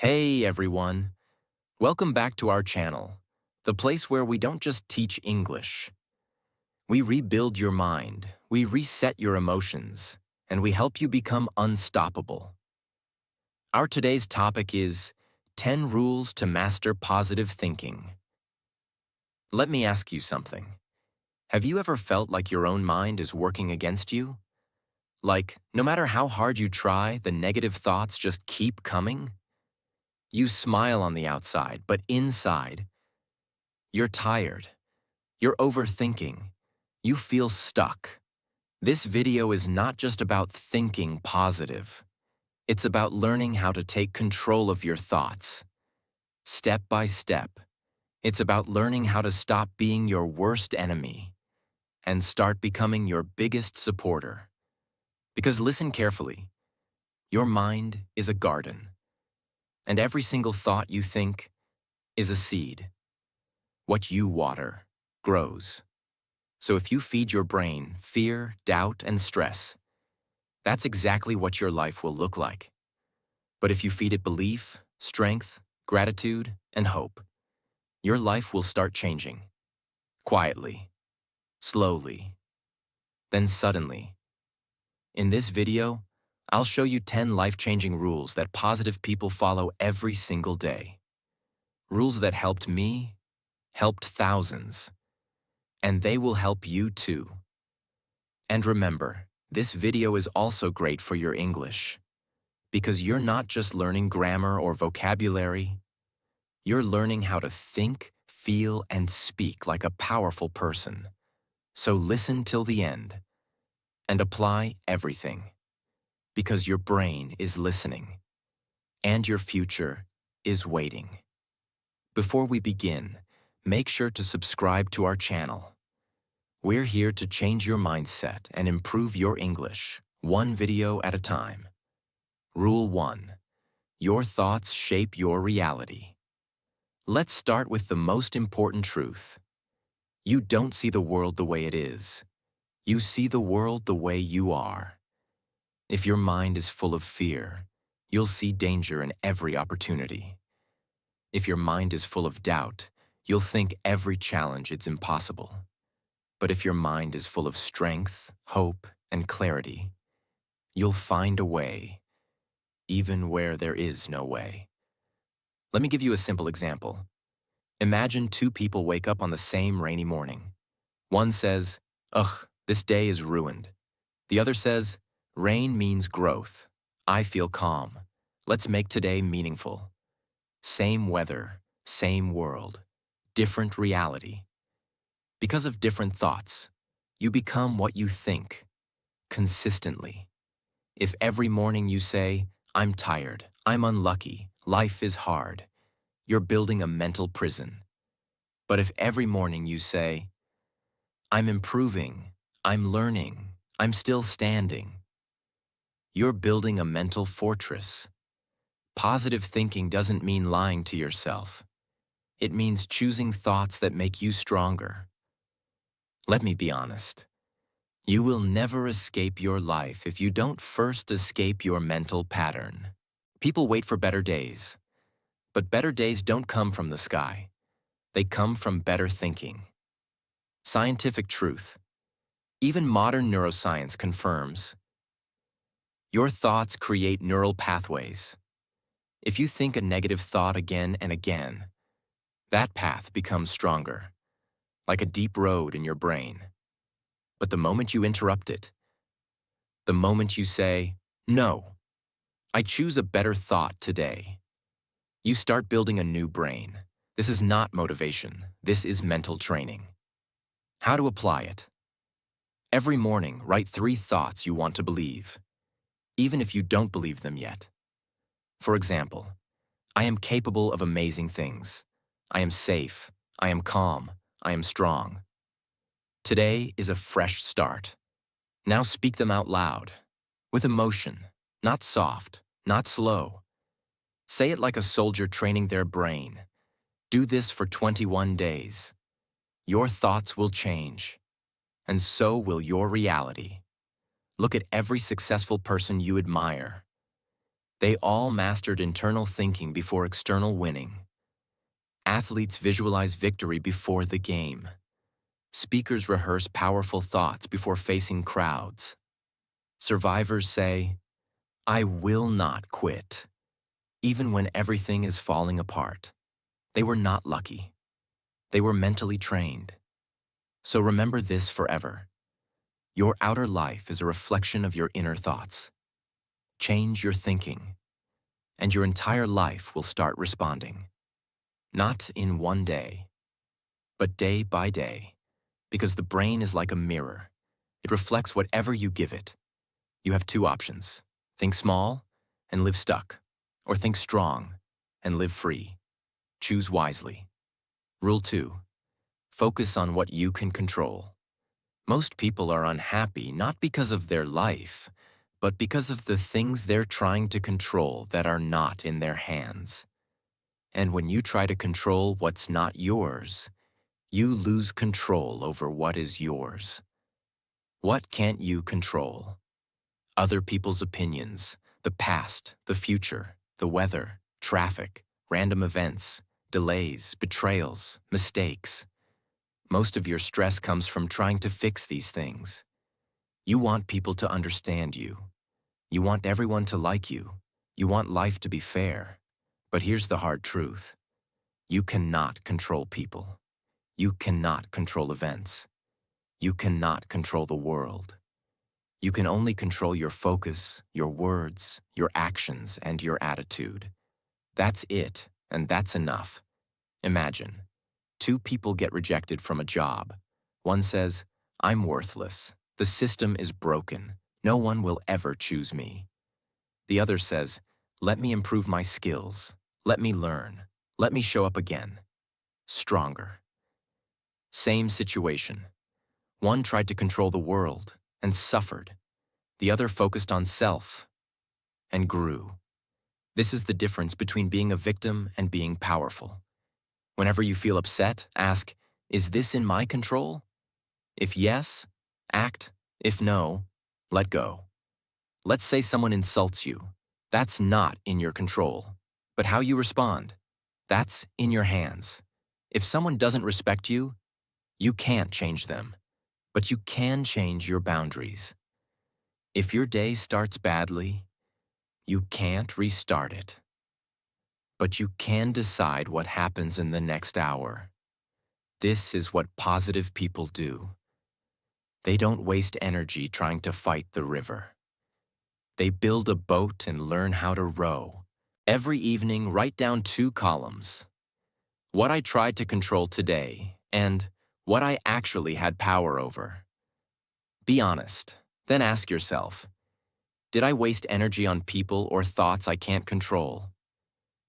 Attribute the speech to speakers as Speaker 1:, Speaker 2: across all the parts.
Speaker 1: Hey everyone, welcome back to our channel, the place where we don't just teach English. We rebuild your mind, we reset your emotions, and we help you become unstoppable. Our today's topic is 10 Rules to Master Positive Thinking. Let me ask you something. Have you ever felt like your own mind is working against you? Like, no matter how hard you try, the negative thoughts just keep coming? You smile on the outside, but inside, you're tired. You're overthinking. You feel stuck. This video is not just about thinking positive. It's about learning how to take control of your thoughts, step by step. It's about learning how to stop being your worst enemy and start becoming your biggest supporter. Because listen carefully, your mind is a garden, and every single thought you think is a seed. What you water grows. So if you feed your brain fear, doubt, and stress, that's exactly what your life will look like. But if you feed it belief, strength, gratitude, and hope, your life will start changing. Quietly, slowly, then suddenly. In this video, I'll show you 10 life-changing rules that positive people follow every single day. Rules that helped me, helped thousands, and they will help you too. And remember, this video is also great for your English, because you're not just learning grammar or vocabulary, you're learning how to think, feel, and speak like a powerful person. So listen till the end and apply everything, because your brain is listening and your future is waiting. Before we begin, make sure to subscribe to our channel. We're here to change your mindset and improve your English, one video at a time. Rule 1. Your thoughts shape your reality. Let's start with the most important truth. You don't see the world the way it is. You see the world the way you are. If your mind is full of fear, you'll see danger in every opportunity. If your mind is full of doubt, you'll think every challenge is impossible. But if your mind is full of strength, hope, and clarity, you'll find a way, even where there is no way. Let me give you a simple example. Imagine two people wake up on the same rainy morning. One says, "Ugh, this day is ruined." The other says, "Rain means growth. I feel calm. Let's make today meaningful." Same weather, same world, different reality. Because of different thoughts, you become what you think, consistently. If every morning you say, "I'm tired, I'm unlucky, life is hard," you're building a mental prison. But if every morning you say, "I'm improving, I'm learning, I'm still standing," you're building a mental fortress. Positive thinking doesn't mean lying to yourself. It means choosing thoughts that make you stronger. Let me be honest. You will never escape your life if you don't first escape your mental pattern. People wait for better days, but better days don't come from the sky. They come from better thinking. Scientific truth. Even modern neuroscience confirms your thoughts create neural pathways. If you think a negative thought again and again, that path becomes stronger, like a deep road in your brain. But the moment you interrupt it, the moment you say, "No, I choose a better thought today," you start building a new brain. This is not motivation. This is mental training. How to apply it? Every morning, write 3 thoughts you want to believe, even if you don't believe them yet. For example, I am capable of amazing things. I am safe. I am calm. I am strong. Today is a fresh start. Now speak them out loud, with emotion, not soft, not slow. Say it like a soldier training their brain. Do this for 21 days. Your thoughts will change, and so will your reality. Look at every successful person you admire. They all mastered internal thinking before external winning. Athletes visualize victory before the game. Speakers rehearse powerful thoughts before facing crowds. Survivors say, "I will not quit," even when everything is falling apart. They were not lucky. They were mentally trained. So remember this forever. Your outer life is a reflection of your inner thoughts. Change your thinking, and your entire life will start responding. Not in one day, but day by day, because the brain is like a mirror. It reflects whatever you give it. You have two options: think small and live stuck, or think strong and live free. Choose wisely. Rule 2. Focus on what you can control. Most people are unhappy not because of their life, but because of the things they're trying to control that are not in their hands. And when you try to control what's not yours, you lose control over what is yours. What can't you control? Other people's opinions, the past, the future, the weather, traffic, random events, delays, betrayals, mistakes. Most of your stress comes from trying to fix these things. You want people to understand you. You want everyone to like you. You want life to be fair. But here's the hard truth. You cannot control people. You cannot control events. You cannot control the world. You can only control your focus, your words, your actions, and your attitude. That's it, and that's enough. Imagine, two people get rejected from a job. One says, "I'm worthless. The system is broken. No one will ever choose me." The other says, "Let me improve my skills. Let me learn. Let me show up again. Stronger." Same situation. One tried to control the world and suffered. The other focused on self and grew. This is the difference between being a victim and being powerful. Whenever you feel upset, ask, "Is this in my control?" If yes, act. If no, let go. Let's say someone insults you. That's not in your control. But how you respond, that's in your hands. If someone doesn't respect you, you can't change them. But you can change your boundaries. If your day starts badly, you can't restart it. But you can decide what happens in the next hour. This is what positive people do. They don't waste energy trying to fight the river. They build a boat and learn how to row. Every evening, write down 2 columns. What I tried to control today, and what I actually had power over. Be honest. Then ask yourself, did I waste energy on people or thoughts I can't control?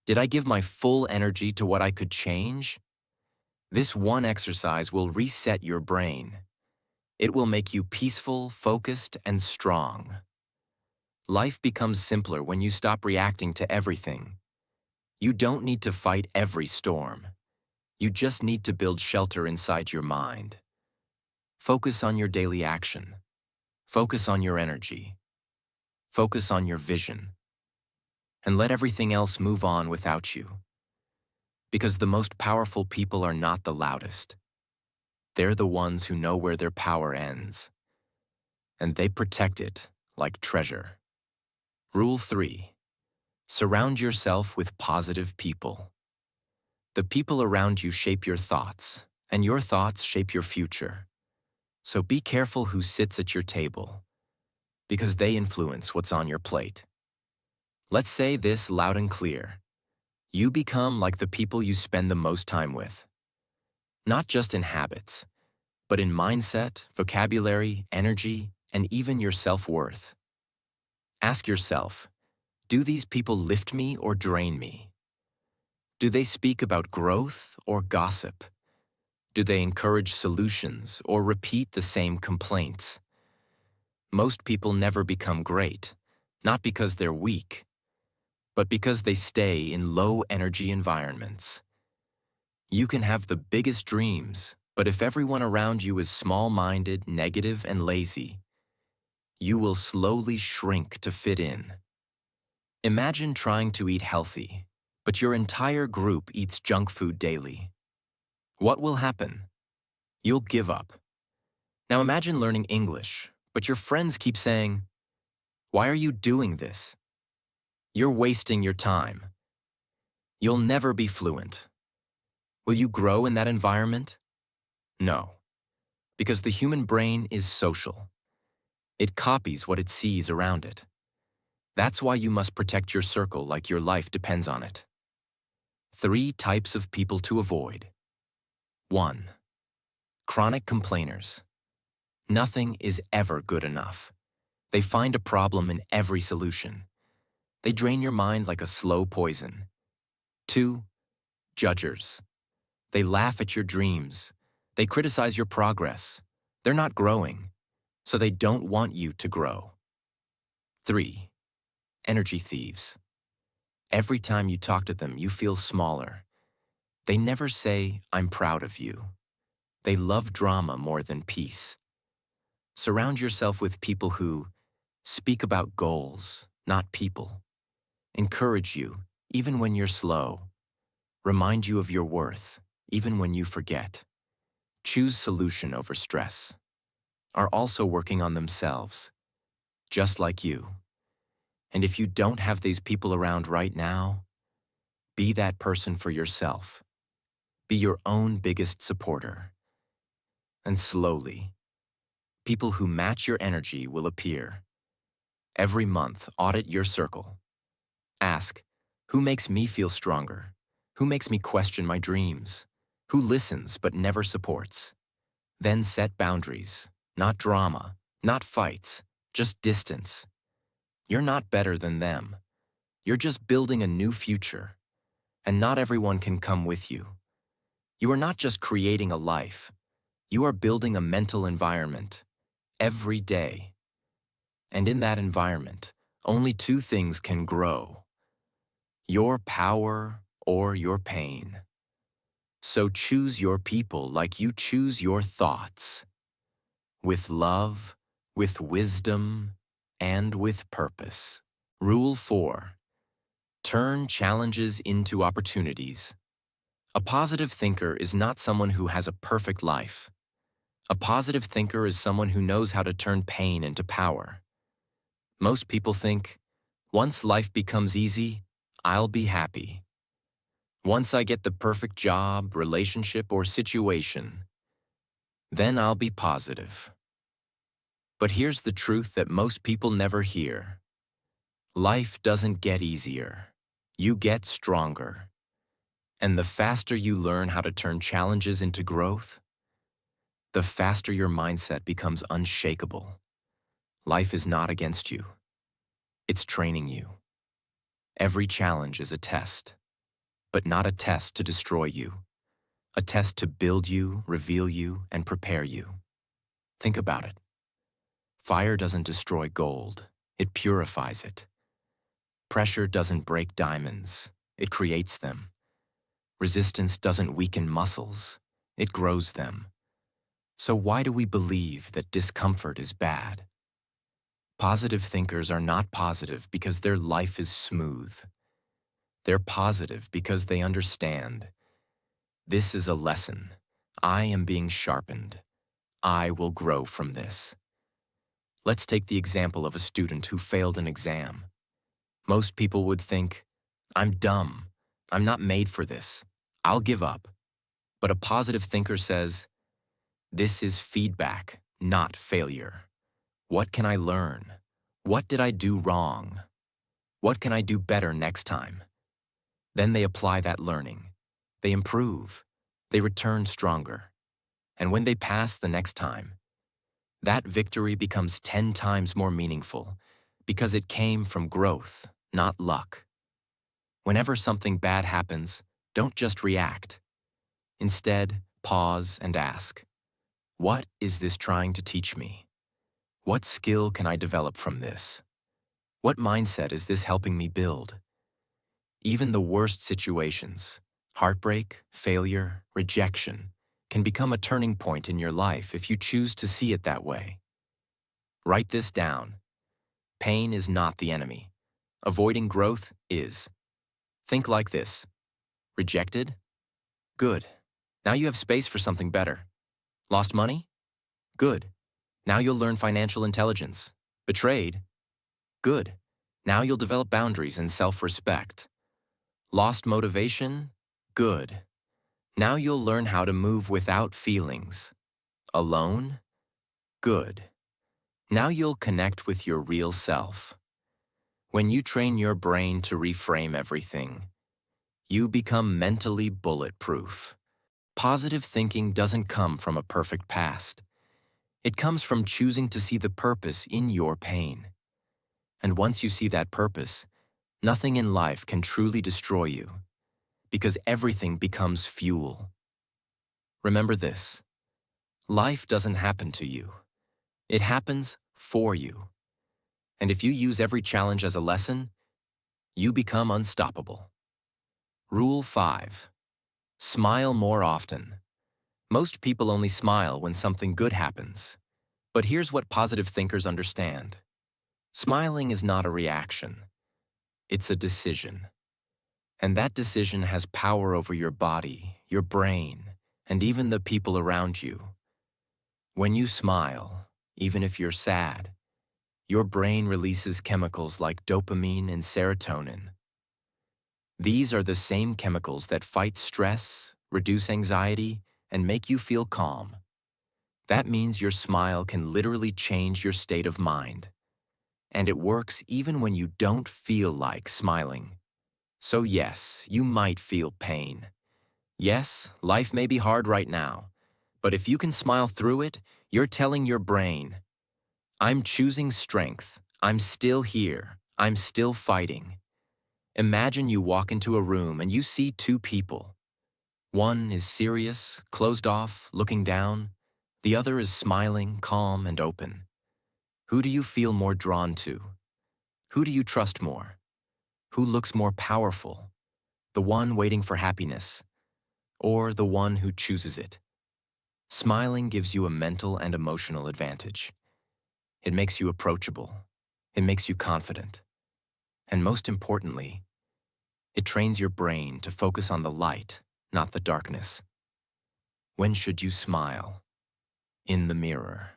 Speaker 1: Did I give my full energy to what I could change? This one exercise will reset your brain. It will make you peaceful, focused, and strong. Life becomes simpler when you stop reacting to everything. You don't need to fight every storm. You just need to build shelter inside your mind. Focus on your daily action. Focus on your energy. Focus on your vision. And let everything else move on without you. Because the most powerful people are not the loudest. They're the ones who know where their power ends. And they protect it like treasure. Rule 3. Surround yourself with positive people. The people around you shape your thoughts, and your thoughts shape your future. So be careful who sits at your table, because they influence what's on your plate. Let's say this loud and clear. You become like the people you spend the most time with. Not just in habits, but in mindset, vocabulary, energy, and even your self-worth. Ask yourself, do these people lift me or drain me? Do they speak about growth or gossip? Do they encourage solutions or repeat the same complaints? Most people never become great, not because they're weak, but because they stay in low-energy environments. You can have the biggest dreams, but if everyone around you is small-minded, negative, and lazy, you will slowly shrink to fit in. Imagine trying to eat healthy, but your entire group eats junk food daily. What will happen? You'll give up. Now imagine learning English, but your friends keep saying, "Why are you doing this? You're wasting your time. You'll never be fluent." Will you grow in that environment? No, because the human brain is social. It copies what it sees around it. That's why you must protect your circle like your life depends on it. 3 types of people to avoid. 1. Chronic complainers. Nothing is ever good enough. They find a problem in every solution. They drain your mind like a slow poison. 2. Judgers. They laugh at your dreams. They criticize your progress. They're not growing, so they don't want you to grow. 3. Energy thieves. Every time you talk to them, you feel smaller. They never say, "I'm proud of you." They love drama more than peace. Surround yourself with people who speak about goals, not people. Encourage you, even when you're slow. Remind you of your worth, even when you forget. Choose solution over stress. Are also working on themselves, just like you. And if you don't have these people around right now, be that person for yourself. Be your own biggest supporter. And slowly, people who match your energy will appear. Every month, audit your circle. Ask, who makes me feel stronger? Who makes me question my dreams? Who listens but never supports? Then set boundaries, not drama, not fights, just distance. You're not better than them. You're just building a new future. And not everyone can come with you. You are not just creating a life. You are building a mental environment every day. And in that environment, only 2 things can grow: your power or your pain. So choose your people like you choose your thoughts, with love, with wisdom, and with purpose. Rule 4. Turn challenges into opportunities. A positive thinker is not someone who has a perfect life. A positive thinker is someone who knows how to turn pain into power. Most people think, once life becomes easy, I'll be happy. Once I get the perfect job, relationship, or situation, then I'll be positive. But here's the truth that most people never hear. Life doesn't get easier. You get stronger. And the faster you learn how to turn challenges into growth, the faster your mindset becomes unshakable. Life is not against you. It's training you. Every challenge is a test, but not a test to destroy you. A test to build you, reveal you, and prepare you. Think about it. Fire doesn't destroy gold. It purifies it. Pressure doesn't break diamonds. It creates them. Resistance doesn't weaken muscles. It grows them. So why do we believe that discomfort is bad? Positive thinkers are not positive because their life is smooth. They're positive because they understand. This is a lesson. I am being sharpened. I will grow from this. Let's take the example of a student who failed an exam. Most people would think, I'm dumb. I'm not made for this. I'll give up. But a positive thinker says, this is feedback, not failure. What can I learn? What did I do wrong? What can I do better next time? Then they apply that learning. They improve. They return stronger. And when they pass the next time, that victory becomes 10 times more meaningful because it came from growth, not luck. Whenever something bad happens, don't just react. Instead, pause and ask, what is this trying to teach me? What skill can I develop from this? What mindset is this helping me build? Even the worst situations, heartbreak, failure, rejection, can become a turning point in your life if you choose to see it that way. Write this down. Pain is not the enemy. Avoiding growth is. Think like this. Rejected? Good. Now you have space for something better. Lost money? Good. Now you'll learn financial intelligence. Betrayed? Good. Now you'll develop boundaries and self-respect. Lost motivation? Good. Now you'll learn how to move without feelings. Alone? Good. Now you'll connect with your real self. When you train your brain to reframe everything, you become mentally bulletproof. Positive thinking doesn't come from a perfect past. It comes from choosing to see the purpose in your pain. And once you see that purpose, nothing in life can truly destroy you, because everything becomes fuel. Remember this: life doesn't happen to you. It happens for you. And if you use every challenge as a lesson, you become unstoppable. Rule 5. Smile more often. Most people only smile when something good happens. But here's what positive thinkers understand. Smiling is not a reaction. It's a decision. And that decision has power over your body, your brain, and even the people around you. When you smile, even if you're sad, your brain releases chemicals like dopamine and serotonin. These are the same chemicals that fight stress, reduce anxiety, and make you feel calm. That means your smile can literally change your state of mind. And it works even when you don't feel like smiling. So yes, you might feel pain. Yes, life may be hard right now. But if you can smile through it, you're telling your brain, I'm choosing strength. I'm still here. I'm still fighting. Imagine you walk into a room and you see two people. One is serious, closed off, looking down. The other is smiling, calm, and open. Who do you feel more drawn to? Who do you trust more? Who looks more powerful? The one waiting for happiness, or the one who chooses it? Smiling gives you a mental and emotional advantage. It makes you approachable. It makes you confident. And most importantly, it trains your brain to focus on the light, not the darkness. When should you smile? In the mirror.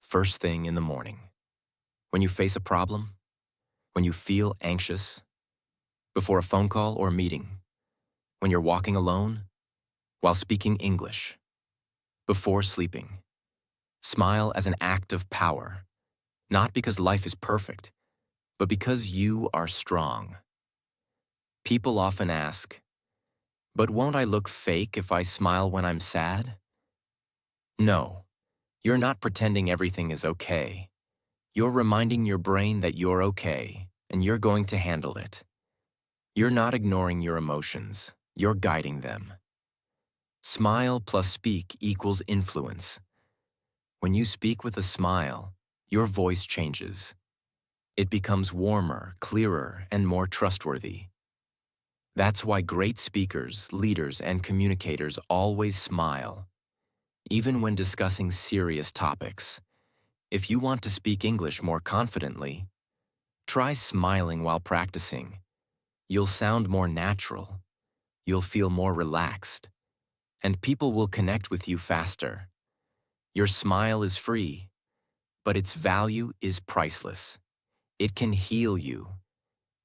Speaker 1: First thing in the morning. When you face a problem? When you feel anxious? Before a phone call or a meeting? When you're walking alone? While speaking English? Before sleeping? Smile as an act of power, not because life is perfect, but because you are strong. People often ask, but won't I look fake if I smile when I'm sad? No, you're not pretending everything is okay. You're reminding your brain that you're okay, and you're going to handle it. You're not ignoring your emotions, you're guiding them. Smile plus speak equals influence. When you speak with a smile, your voice changes. It becomes warmer, clearer, and more trustworthy. That's why great speakers, leaders, and communicators always smile, even when discussing serious topics. If you want to speak English more confidently, try smiling while practicing. You'll sound more natural. You'll feel more relaxed. And people will connect with you faster. Your smile is free, but its value is priceless. It can heal you.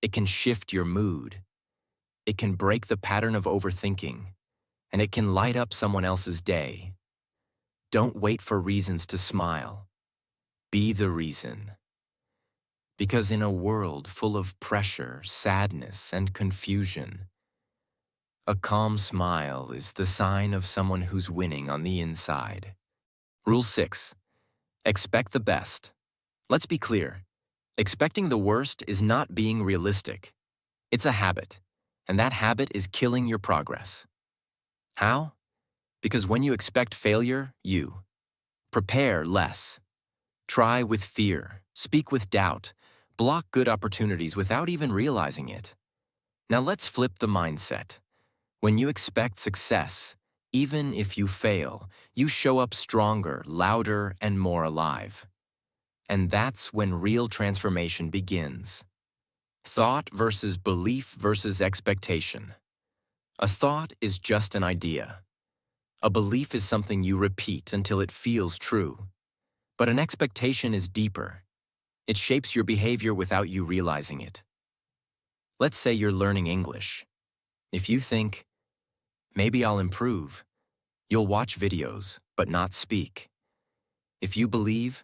Speaker 1: It can shift your mood. It can break the pattern of overthinking, and it can light up someone else's day. Don't wait for reasons to smile. Be the reason. Because in a world full of pressure, sadness, and confusion, a calm smile is the sign of someone who's winning on the inside. Rule 6. Expect the best. Let's be clear. Expecting the worst is not being realistic. It's a habit, and that habit is killing your progress. How? Because when you expect failure, you prepare less. Try with fear, speak with doubt, block good opportunities without even realizing it. Now let's flip the mindset. When you expect success, even if you fail, you show up stronger, louder, and more alive. And that's when real transformation begins. Thought versus belief versus expectation. A thought is just an idea. A belief is something you repeat until it feels true. But an expectation is deeper. It shapes your behavior without you realizing it. Let's say you're learning English. If you think, maybe I'll improve, you'll watch videos, but not speak. If you believe,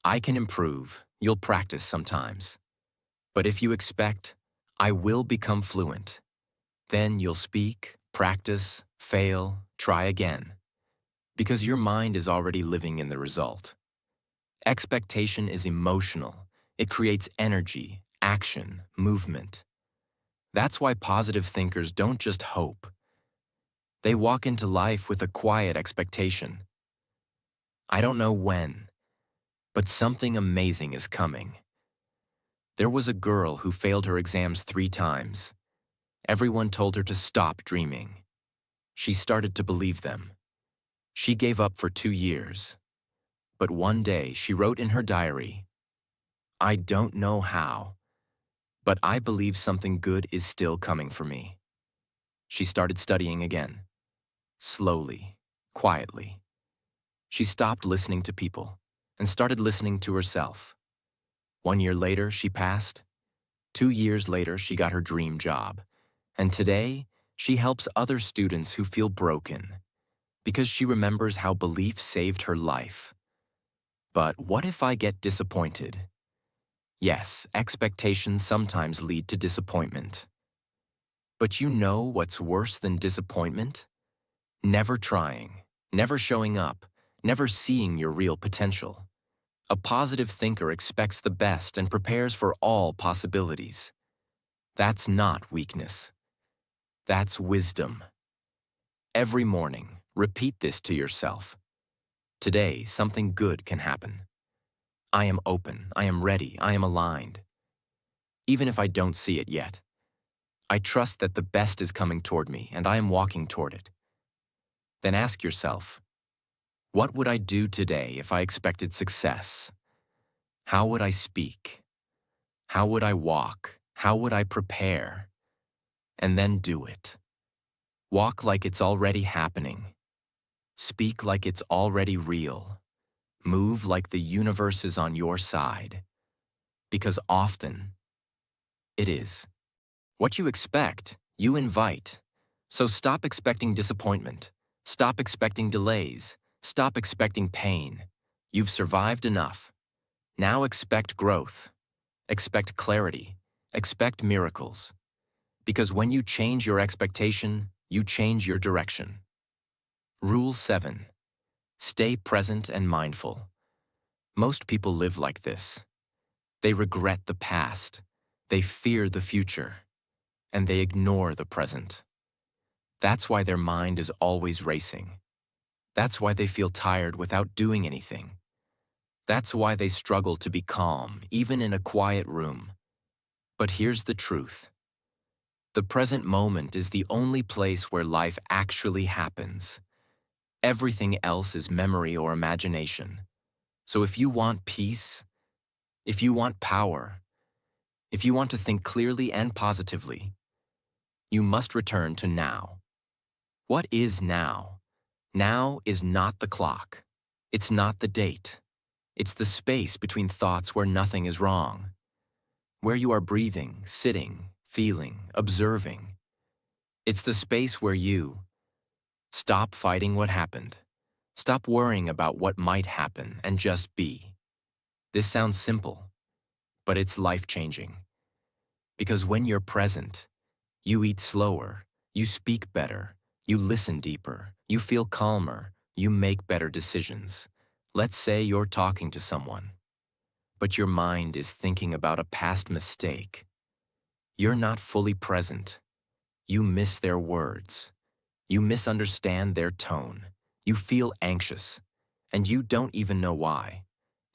Speaker 1: I can improve, you'll practice sometimes. But if you expect, I will become fluent, then you'll speak, practice, fail, try again. Because your mind is already living in the result. Expectation is emotional. It creates energy, action, movement. That's why positive thinkers don't just hope. They walk into life with a quiet expectation. I don't know when, but something amazing is coming. There was a girl who failed her exams 3 times. Everyone told her to stop dreaming. She started to believe them. She gave up for 2 years. But one day she wrote in her diary, I don't know how, but I believe something good is still coming for me. She started studying again. Slowly, quietly. She stopped listening to people and started listening to herself. 1 year later, she passed. 2 years later, she got her dream job. And today, she helps other students who feel broken because she remembers how belief saved her life. But what if I get disappointed? Yes, expectations sometimes lead to disappointment. But you know what's worse than disappointment? Never trying, never showing up, never seeing your real potential. A positive thinker expects the best and prepares for all possibilities. That's not weakness. That's wisdom. Every morning, repeat this to yourself. Today, something good can happen. I am open, I am ready, I am aligned. Even if I don't see it yet, I trust that the best is coming toward me and I am walking toward it. Then ask yourself, what would I do today if I expected success? How would I speak? How would I walk? How would I prepare? And then do it. Walk like it's already happening. Speak like it's already real. Move like the universe is on your side. Because often, it is. What you expect, you invite. So stop expecting disappointment. Stop expecting delays. Stop expecting pain. You've survived enough. Now expect growth. Expect clarity. Expect miracles. Because when you change your expectation, you change your direction. Rule 7. Stay present and mindful. Most people live like this. They regret the past. They fear the future. And they ignore the present. That's why their mind is always racing. That's why they feel tired without doing anything. That's why they struggle to be calm, even in a quiet room. But here's the truth. The present moment is the only place where life actually happens. Everything else is memory or imagination. So if you want peace, if you want power, if you want to think clearly and positively, you must return to now. What is now? Now is not the clock. It's not the date. It's the space between thoughts where nothing is wrong, where you are breathing, sitting, feeling, observing. It's the space where you stop fighting what happened, stop worrying about what might happen, and just be. This sounds simple, but it's life-changing. Because when you're present, you eat slower, you speak better, you listen deeper, you feel calmer, you make better decisions. Let's say you're talking to someone, but your mind is thinking about a past mistake. You're not fully present. You miss their words. You misunderstand their tone. You feel anxious, and you don't even know why.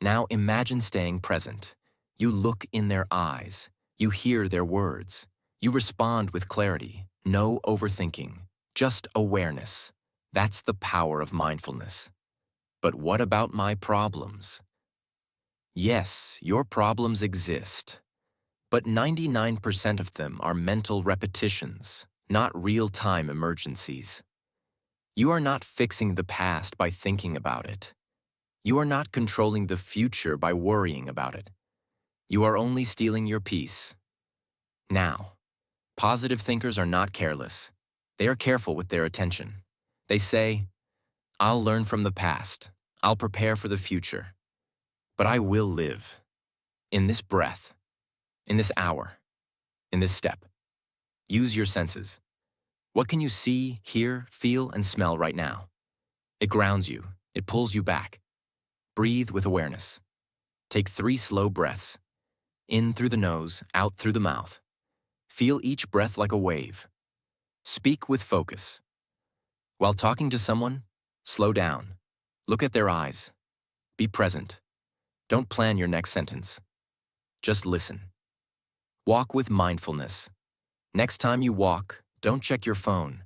Speaker 1: Now imagine staying present. You look in their eyes. You hear their words. You respond with clarity. No overthinking, just awareness. That's the power of mindfulness. But what about my problems? Yes, your problems exist. But 99% of them are mental repetitions, not real-time emergencies. You are not fixing the past by thinking about it. You are not controlling the future by worrying about it. You are only stealing your peace. Now, positive thinkers are not careless. They are careful with their attention. They say, I'll learn from the past. I'll prepare for the future. But I will live. In this breath. In this hour. In this step. Use your senses. What can you see, hear, feel, and smell right now? It grounds you. It pulls you back. Breathe with awareness. Take 3 slow breaths. In through the nose, out through the mouth. Feel each breath like a wave. Speak with focus. While talking to someone, slow down. Look at their eyes. Be present. Don't plan your next sentence. Just listen. Walk with mindfulness. Next time you walk, don't check your phone.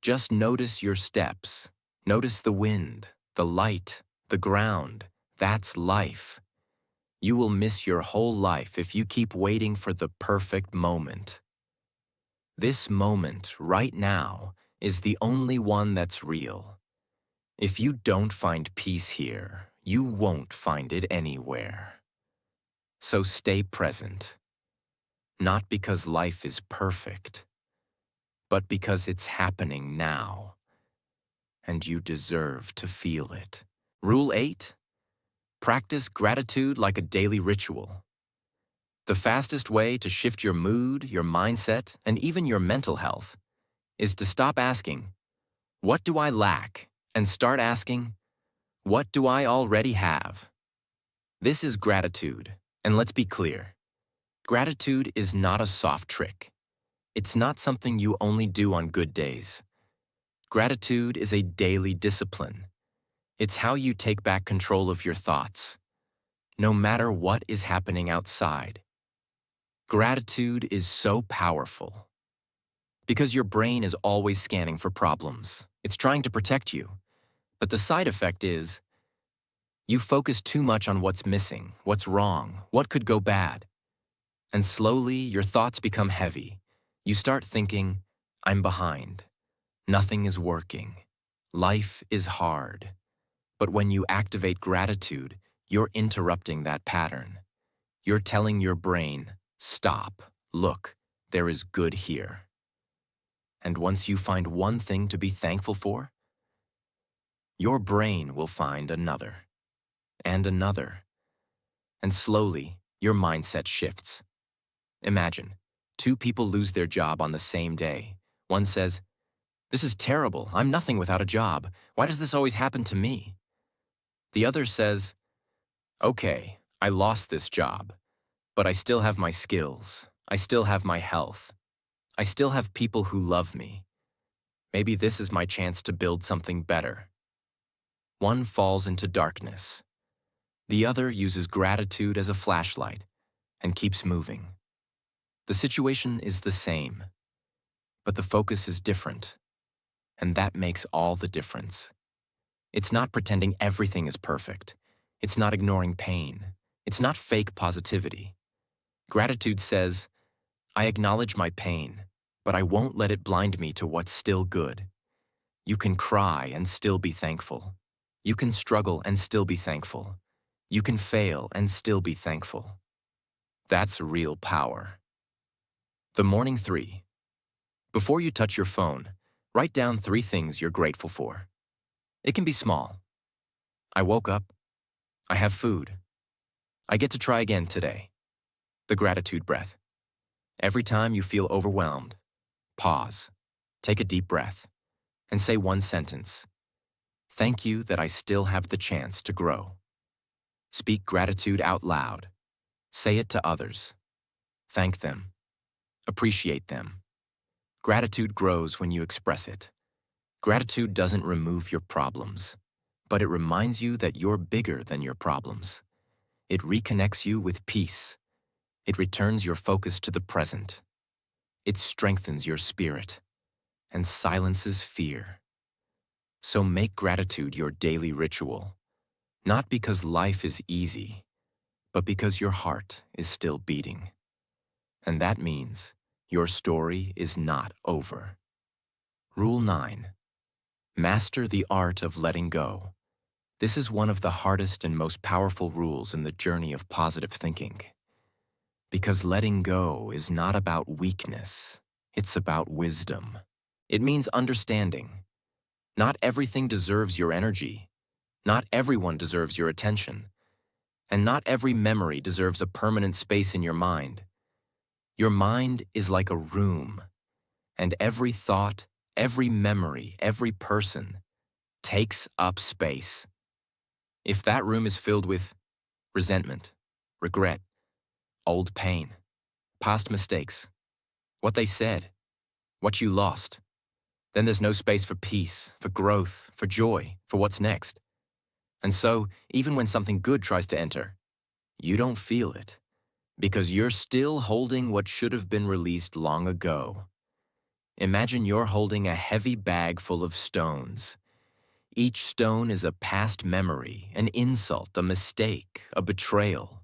Speaker 1: Just notice your steps. Notice the wind, the light, the ground. That's life. You will miss your whole life if you keep waiting for the perfect moment. This moment, right now, is the only one that's real. If you don't find peace here, you won't find it anywhere. So stay present. Not because life is perfect, but because it's happening now, and you deserve to feel it. Rule 8. Practice gratitude like a daily ritual. The fastest way to shift your mood, your mindset, and even your mental health is to stop asking, what do I lack? And start asking, what do I already have? This is gratitude, and let's be clear. Gratitude is not a soft trick. It's not something you only do on good days. Gratitude is a daily discipline. It's how you take back control of your thoughts, no matter what is happening outside. Gratitude is so powerful because your brain is always scanning for problems. It's trying to protect you. But the side effect is you focus too much on what's missing, what's wrong, what could go bad. And slowly, your thoughts become heavy. You start thinking, I'm behind. Nothing is working. Life is hard. But when you activate gratitude, you're interrupting that pattern. You're telling your brain, stop, look, there is good here. And once you find one thing to be thankful for, your brain will find another, and another. And slowly, your mindset shifts. Imagine, 2 people lose their job on the same day. One says, this is terrible. I'm nothing without a job. Why does this always happen to me? The other says, okay, I lost this job, but I still have my skills. I still have my health. I still have people who love me. Maybe this is my chance to build something better. One falls into darkness. The other uses gratitude as a flashlight and keeps moving. The situation is the same, but the focus is different, and that makes all the difference. It's not pretending everything is perfect. It's not ignoring pain. It's not fake positivity. Gratitude says, I acknowledge my pain, but I won't let it blind me to what's still good. You can cry and still be thankful. You can struggle and still be thankful. You can fail and still be thankful. That's real power. The morning 3. Before you touch your phone, write down 3 things you're grateful for. It can be small. I woke up. I have food. I get to try again today. The gratitude breath. Every time you feel overwhelmed, pause, take a deep breath, and say one sentence. Thank you that I still have the chance to grow. Speak gratitude out loud. Say it to others. Thank them. Appreciate them. Gratitude grows when you express it. Gratitude doesn't remove your problems, but it reminds you that you're bigger than your problems. It reconnects you with peace. It returns your focus to the present. It strengthens your spirit and silences fear. So make gratitude your daily ritual, not because life is easy, but because your heart is still beating. And that means your story is not over. Rule 9. Master the art of letting go. This is one of the hardest and most powerful rules in the journey of positive thinking. Because letting go is not about weakness, it's about wisdom. It means understanding. Not everything deserves your energy. Not everyone deserves your attention. And not every memory deserves a permanent space in your mind. Your mind is like a room, and every thought, every memory, every person takes up space. If that room is filled with resentment, regret, old pain, past mistakes, what they said, what you lost, then there's no space for peace, for growth, for joy, for what's next. And so, even when something good tries to enter, you don't feel it, because you're still holding what should have been released long ago. Imagine you're holding a heavy bag full of stones. Each stone is a past memory, an insult, a mistake, a betrayal.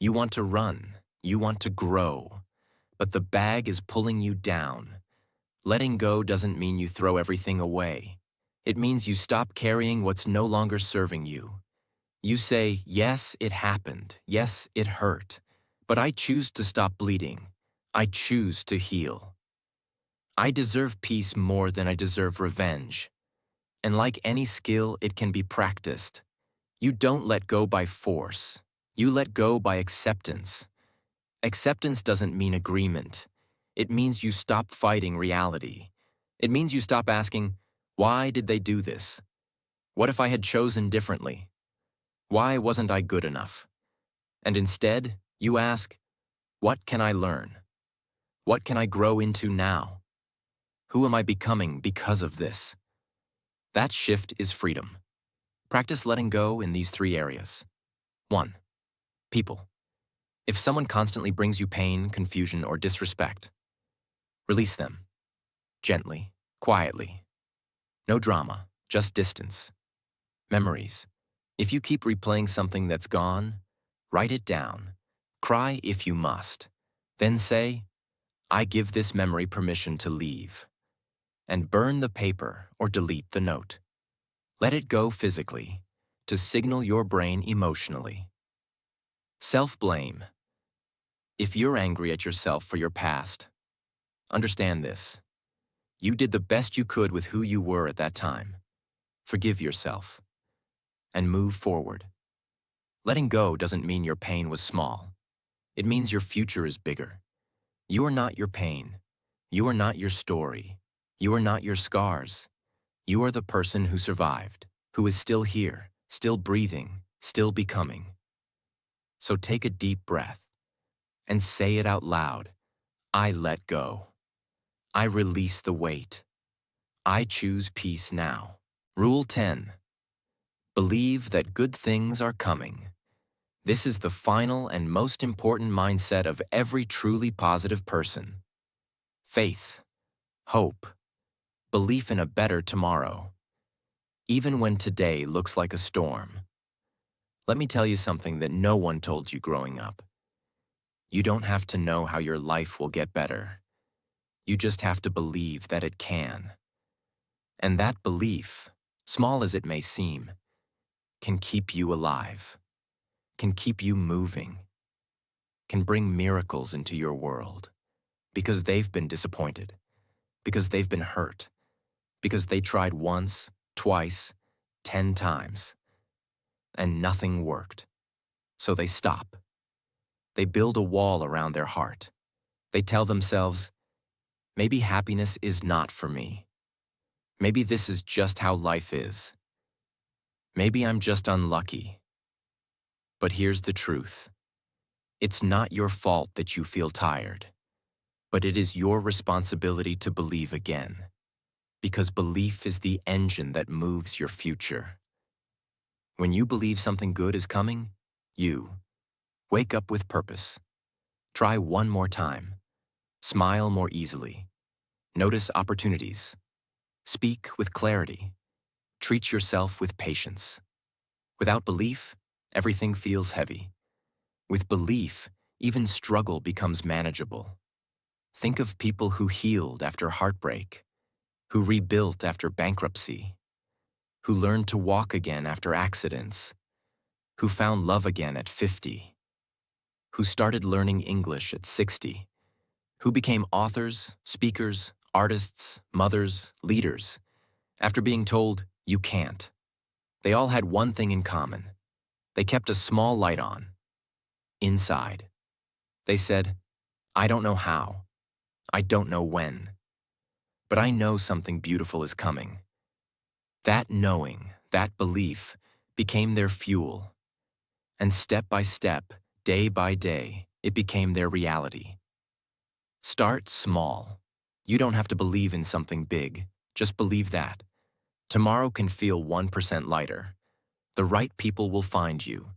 Speaker 1: You want to run, you want to grow, but the bag is pulling you down. Letting go doesn't mean you throw everything away. It means you stop carrying what's no longer serving you. You say, yes, it happened. Yes, it hurt. But I choose to stop bleeding. I choose to heal. I deserve peace more than I deserve revenge. And like any skill, it can be practiced. You don't let go by force. You let go by acceptance. Acceptance doesn't mean agreement. It means you stop fighting reality. It means you stop asking, why did they do this? What if I had chosen differently? Why wasn't I good enough? And instead, you ask, what can I learn? What can I grow into now? Who am I becoming because of this? That shift is freedom. Practice letting go in these 3 areas. 1. People. If someone constantly brings you pain, confusion, or disrespect, release them. Gently, quietly. No drama, just distance. Memories. If you keep replaying something that's gone, write it down. Cry if you must. Then say, I give this memory permission to leave. And burn the paper or delete the note. Let it go physically, to signal your brain emotionally. Self-blame. If you're angry at yourself for your past, understand this. You did the best you could with who you were at that time. Forgive yourself and move forward. Letting go doesn't mean your pain was small. It means your future is bigger. You are not your pain. You are not your story. You are not your scars. You are the person who survived, who is still here, still breathing, still becoming. So take a deep breath and say it out loud. I let go. I release the weight. I choose peace now. Rule 10. Believe that good things are coming. This is the final and most important mindset of every truly positive person. Faith, hope, belief in a better tomorrow, even when today looks like a storm. Let me tell you something that no one told you growing up. You don't have to know how your life will get better. You just have to believe that it can. And that belief, small as it may seem, can keep you alive, can keep you moving, can bring miracles into your world. Because they've been disappointed, because they've been hurt, because they tried once, twice, 10 times, and nothing worked. So they stop. They build a wall around their heart. They tell themselves, maybe happiness is not for me. Maybe this is just how life is. Maybe I'm just unlucky. But here's the truth. It's not your fault that you feel tired, but it is your responsibility to believe again. Because belief is the engine that moves your future. When you believe something good is coming, you wake up with purpose. Try one more time. Smile more easily. Notice opportunities. Speak with clarity. Treat yourself with patience. Without belief, everything feels heavy. With belief, even struggle becomes manageable. Think of people who healed after heartbreak, who rebuilt after bankruptcy, who learned to walk again after accidents, who found love again at 50, who started learning English at 60, who became authors, speakers, artists, mothers, leaders, after being told, "You can't." They all had one thing in common. They kept a small light on, inside. They said, "I don't know how. I don't know when. But I know something beautiful is coming." That knowing, that belief, became their fuel. And step by step, day by day, it became their reality. Start small. You don't have to believe in something big. Just believe that. Tomorrow can feel 1% lighter. The right people will find you.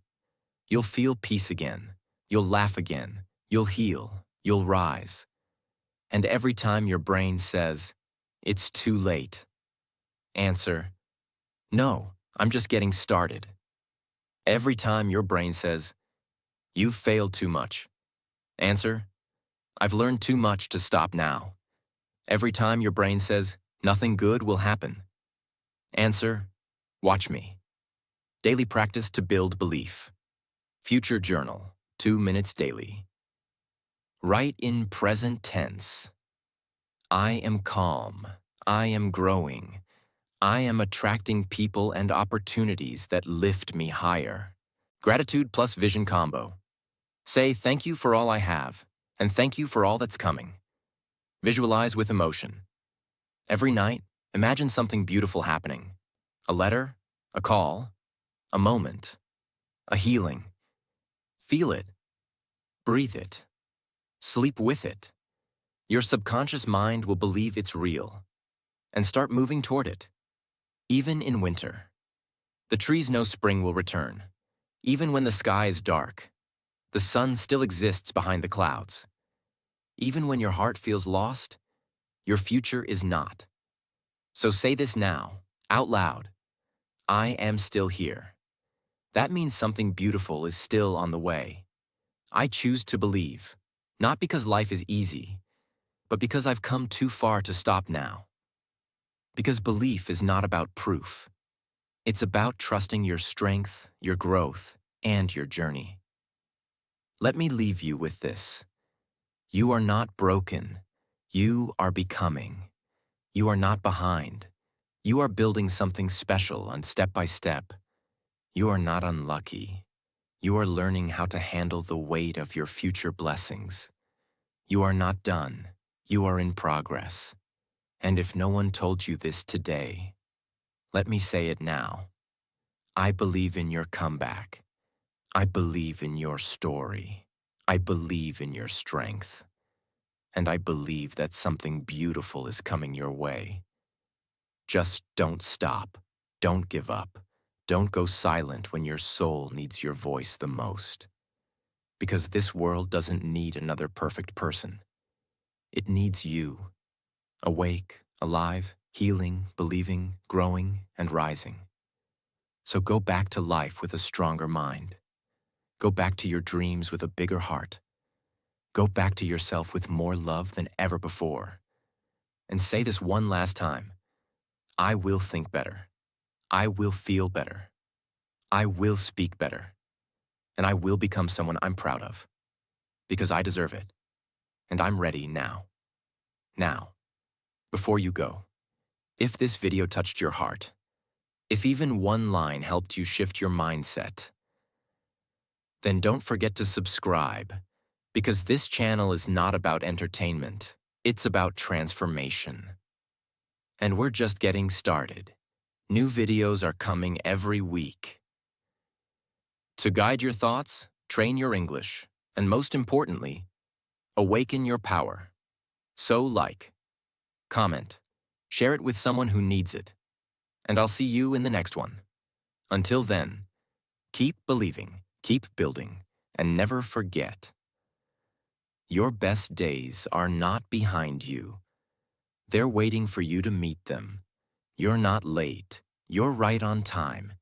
Speaker 1: You'll feel peace again. You'll laugh again. You'll heal. You'll rise. And every time your brain says, "It's too late," answer, "No, I'm just getting started." Every time your brain says, "You've failed too much," answer, "I've learned too much to stop now." Every time your brain says, "Nothing good will happen," answer, "Watch me." Daily practice to build belief. Future journal, 2 minutes daily. Write in present tense. I am calm. I am growing. I am attracting people and opportunities that lift me higher. Gratitude plus vision combo. Say thank you for all I have, and thank you for all that's coming. Visualize with emotion. Every night, imagine something beautiful happening. A letter, a call, a moment, a healing. Feel it. Breathe it. Sleep with it. Your subconscious mind will believe it's real and start moving toward it. Even in winter, the trees know spring will return. Even when the sky is dark, the sun still exists behind the clouds. Even when your heart feels lost, your future is not. So say this now, out loud. I am still here. That means something beautiful is still on the way. I choose to believe, not because life is easy, but because I've come too far to stop now. Because belief is not about proof. It's about trusting your strength, your growth, and your journey. Let me leave you with this. You are not broken. You are becoming. You are not behind. You are building something special and step by step. You are not unlucky. You are learning how to handle the weight of your future blessings. You are not done. You are in progress. And if no one told you this today, let me say it now. I believe in your comeback. I believe in your story. I believe in your strength. And I believe that something beautiful is coming your way. Just don't stop. Don't give up. Don't go silent when your soul needs your voice the most. Because this world doesn't need another perfect person. It needs you. Awake, alive, healing, believing, growing, and rising. So go back to life with a stronger mind. Go back to your dreams with a bigger heart. Go back to yourself with more love than ever before. And say this one last time. I will think better. I will feel better. I will speak better. And I will become someone I'm proud of. Because I deserve it. And I'm ready now. Now. Before you go, if this video touched your heart, if even one line helped you shift your mindset, then don't forget to subscribe, because this channel is not about entertainment, it's about transformation. And we're just getting started. New videos are coming every week. To guide your thoughts, train your English, and most importantly, awaken your power. So like, comment, share it with someone who needs it, and I'll see you in the next one. Until then, keep believing, keep building, and never forget. Your best days are not behind you. They're waiting for you to meet them. You're not late. You're right on time.